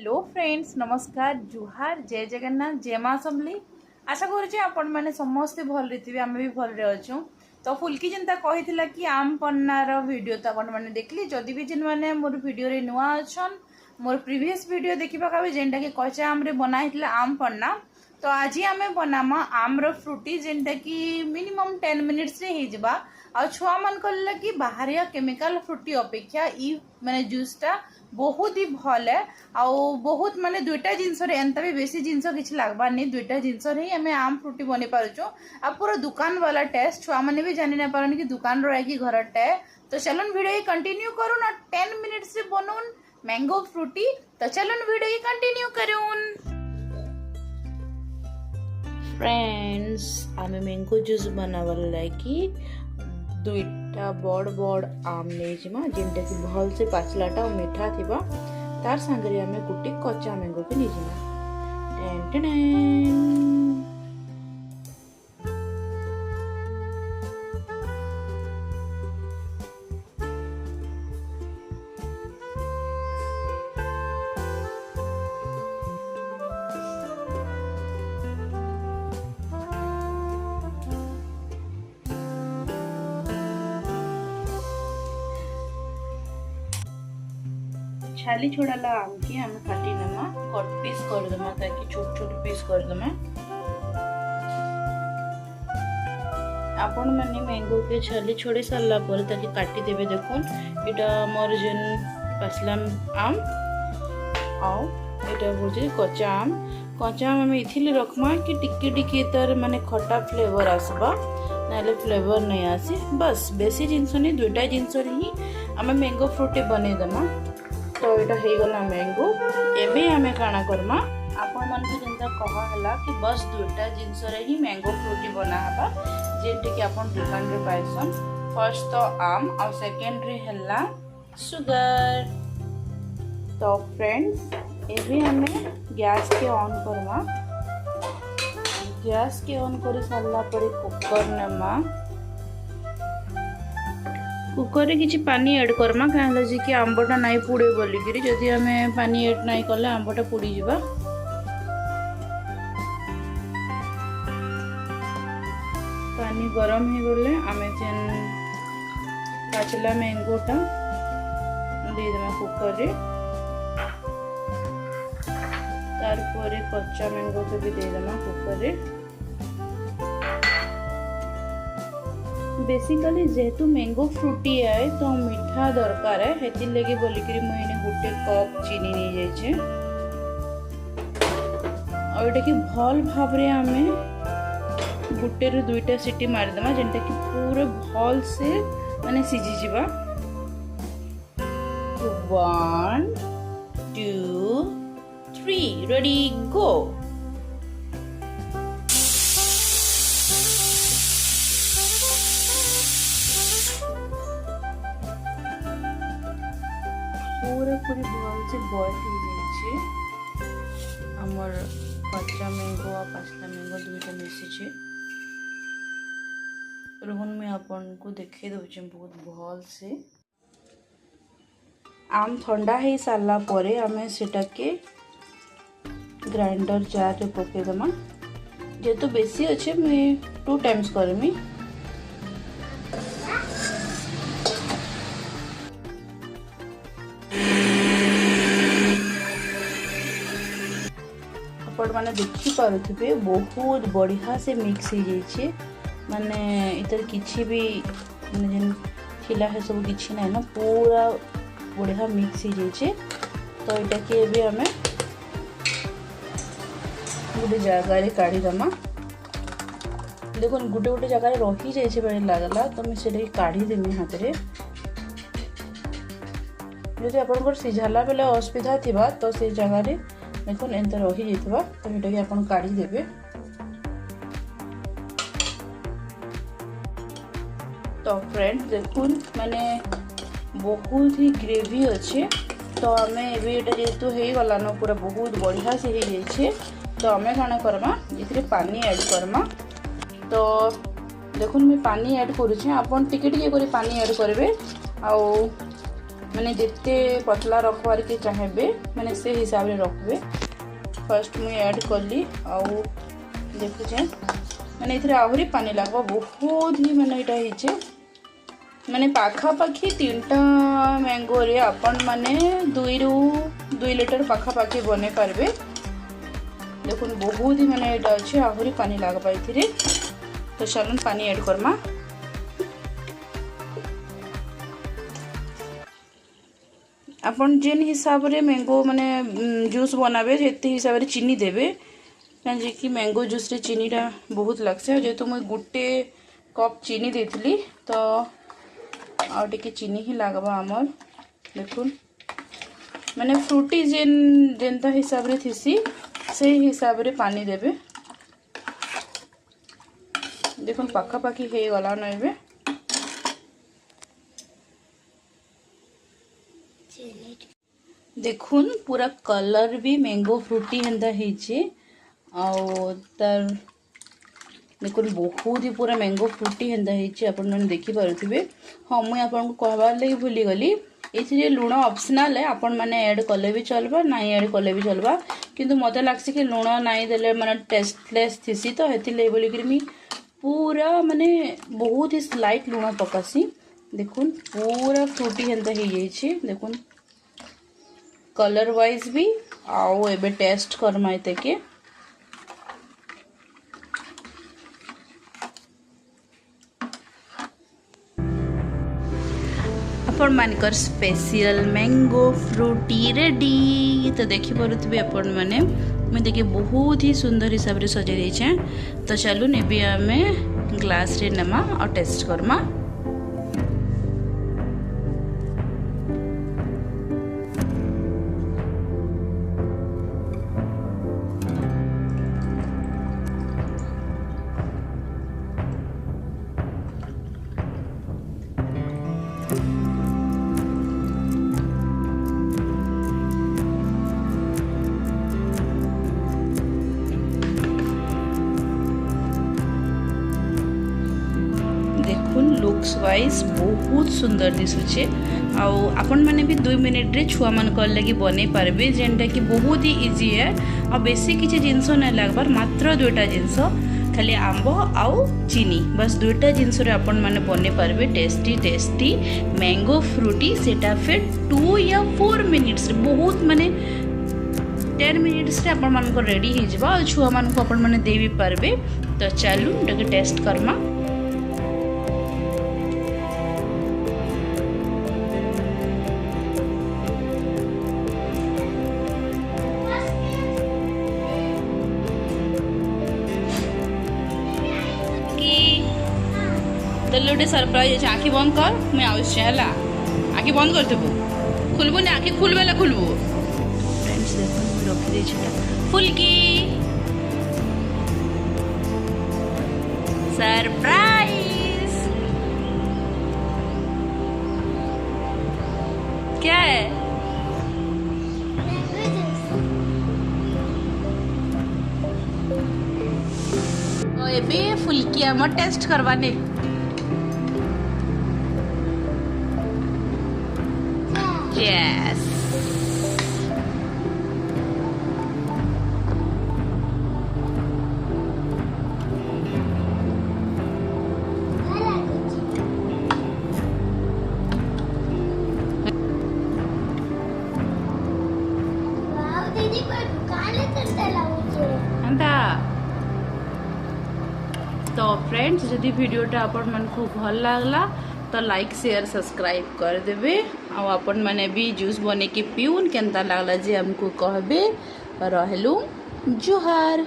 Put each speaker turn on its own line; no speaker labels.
Hello friends, नमस्कार, जुहार, जय जगन्नाथ, जय माँ समली। आशा करुचे आपण मैंने समस्ते भल थे, आम भी भल अच्छु। तो फुल्की जिनता कही कि आम पन्नार वीडियो तो आपण मैंने देखली। जदि भी जिन मैंने मोर वीडियो रे नुआ अच्छन, मोर प्रीवियस वीडियो देखा कभी जेनटा कि कच्चा आम रे बनाई आम पन्ना। तो आज आम बनामा आम्र फ्रुटी जेनटा कि मिनिमम 10 मिनिट्स रे ही जिबा। आ छुआ मन कहला कि बाहरिया केमिकल फ्रुटी अपेक्षा ई माने जूसटा बहुत ही भल है। आउ बहुत माने दुईटा जिनस एंता भी बेसी जिनस किसी लगवार नहीं, दुईटा जिनस ही आम आम फ्रुटी बनी पार्चु। आ पूरा दुकान वाला टेस्ट छुआ मैंने भी जानी ना पारन कि दुकान रो कि घर टे। तो चलन वीडियो कंटिन्यू करूँ ना 10 मिनिट्स से बनून मैंगो फ्रुटी। तो चलन वीडियो कंटिन्यू करूँ। फ्रेंड्स, आम मैंगो जूस बनावार लगी दुईटा बड़ बड़ आम नहीं जिमा जेनटा कि भल से पाचलाटा और मीठा थिबा। तार संगे आम गोटे कच्चा मैंगो के नहीं जिमा। छाली छोड़ाला आम की आम काटी नमा, कट पीस कर दमा ताकि छोट छोट पीस कर दमा। आपण माने मैंगो के छाली छोड़ी सारला पर ताकि काटी देबे। देखो एटा मोर जेन पासला आम आउ एटा होजे कच्चा आम। कच्चा आम में इथिले रखमा कि टिके टिके तार माने खट्टा फ्लेवर आसबा, नाले फ्लेवर नहीं आसी। बस बेसी जिंस नहीं, दुईटा जिंस ही आम मैंगो फ्रूटी बने दमा। तो यहाँ हो गला मैंगो। एबे आमे काना करमा आपण मन को जिंदा कहा हला कि बस दुईटा जिंस रे ही मैंगो फ्रूटी बना हबा जेंटे कि आपण दुकान रे पाइसन। फर्स्ट तो आम और सेकंड रे हला सुगर। तो फ्रेंड्स, एबे हमें गैस के ऑन करमा। गैस के ऑन कर सारला परे कुकर नमा। कुकर रे किछि पानी ऐड करमा काहे जे कि आंबटा नाइ पुड़े बोली कि जदि हमें पानी ऐड नाइ कले आंबटा पुड़ी जिबा। पानी गरम हो गले आमे जेन पाचला मैंगोटा दे देमा कुकर रे। तार परे कच्चा मैंगो के भी दे देमा कुकर रे। बेसिकली जेहेतु मैंगो फ्रूटी है तो मीठा दरकार है, हेति लगे बोलिकरी मुझे गोटे कप चीनी नहीं जाइए। और एटा कि भल भाव रे आमे गोटे रे दुईटा सीटी मारदेमा जेनटा कि पूरा भल से माने सिझी जिबा। 1 2 3 रेडी गो। पूरी भल से बॉयल हो जाइए। हमर कच्चा मैंगो और पाचला मैंगो दुईटा मिसी रोहन में आपन को देखे दउचे बहुत भल से। आम ठंडा हो सारला परे आमे सेटा के ग्राइंडर जार रे पके दमा। जेतु बेसी अच्छे मैं 2 टाइम्स करमी। आपण माने देखि पारुथिबे बहुत बढ़िया से मिक्स हो जाइए। माने इतर किछि भी माने जेन खिला है सब किछि नै ना, पूरा बढ़िया मिक्स हो जाइए। तो एटा के भी हमें गोटे जगह रे काढ़ी दमा। देखो गोटे गोटे जगह रे रही जाइए बेले लागला तो मैं सेटा काढ़ी देमी हाथ रे। जदि आपन सिझाला बेले असुविधा थिबा तो से जगह रे देखो एंता रही जाइए तो ये आप काढ़ी देवे। तो फ्रेंड्स देखो मैंने बहुत ही ग्रेवी अच्छे। तो आम जेहेतु हो गला न पूरा बहुत बढ़िया से हो जाइए। तो आम कण करमा ये पानी ऐड करमा। तो देखो मैं पानी ऐड करुचे, आपन टिके टिके पानी ऐड करेंगे। मैंने जिते पतला रखवार के चाहेबे मैंने से हिसाब से रखबे। फर्स्ट मुझे ऐड कली आउ देखुचे मैंने इधर आहरी पानी लगवा बहुत ही मैंने यहाँ होचे मैंने पाखापाखी 3टा मैंगो रे अपन माने 2 लिटर पाखापाखी बने पारबे। देखो बहुत ही मैंने यहाँ अच्छे आहरी पानी लगवा ये। तो चलन पानी ऐड करमा। अपन जेन हिसाब रे मैंगो माने जूस बनाबे जेते हिसाब रे चीनी देबे कहीं कि मैंगो जूस रे चीनीटा बहुत लगसे। जेहेतु मुझे गोटे कप चीनी देती तो आउ टिके चीनी ही लगवा आमर। देखुन मैंने फ्रूटी जेनता हिसाब रे थीसी से हिसाब रे पानी देबे। देखुन पाखापाखी हो गला नइबे। देखुन पूरा कलर भी मैंगो फ्रूटी हेंदा होइचे आउ तार देखुन बहुत ही पूरा मैंगो फ्रूटी हेंदा होइचे अपन मन देखि पारुथिबे। हाँ मुई आपन को कहबार लगी भूली गली एथिरे लुण ऑप्शनल है अपन माने ऐड कले भी चलबा नहीं ऐड कले भी चलबा किंतु मते लागसी कि लुण नहीं देले माने टेस्टलेस थिसी तो हेति ले बोली कि मी पूरा माने बहुत ही स्लाइट लुण पकासी। देखुन पूरा फ्रूटी हेंदा हो जाइए। देखुन कलर वाइज भी आओ एबे टेस्ट करमा एते के अपन मानकर स्पेशल मैंगो फ्रूटी रेडी। तो देखि पारुथिबे अपन माने मैं देखिए बहुत ही सुंदर हिसाब रे सजे देछे। तो चलू नेबे आमे ग्लास रे नमा और टेस्ट करमा। लुक्स वाइज बहुत सुंदर दिशुचे आउ आपण माने भी 2 मिनिट रे छुआ मन कर लगी बने पारबे जेनटा कि बहुत ही इजी है और बेसी किछि जिंस नै लागबार मात्र 2टा जिंस खाली आंबो आउ चीनी बस 2टा जिंस रे आपण माने बने पारबे टेस्टी टेस्टी मैंगो फ्रूटी सेटा फिर 2 या 4 मिनिट्स रे बहुत माने 10 मिनिट्स रे आपण मान को रेडी हो जबा छुआ मान को आपण माने दे भी पारबे। तो चलू डके टेस्ट करमा। गोटे सरप्राइज है आँखि बंद कर मैं आउछे हला आँखि बंद कर देबू खुलबू ने आँखि खुलबेला खुलबू। फ्रेंड्स देखो रखी दे छिटा फुलकी सरप्राइज क्या है एबे फुलकी हम टेस्ट करवाने Yes. तो फ्रेंड्स जदि वीडियोटा आपण मन को भल लागला तो लाइक शेयर सब्सक्राइब कर देबे आ अपन माने भी जूस बने के पीउन केनता लागला जे हमको कहबे। रहलु जुहार।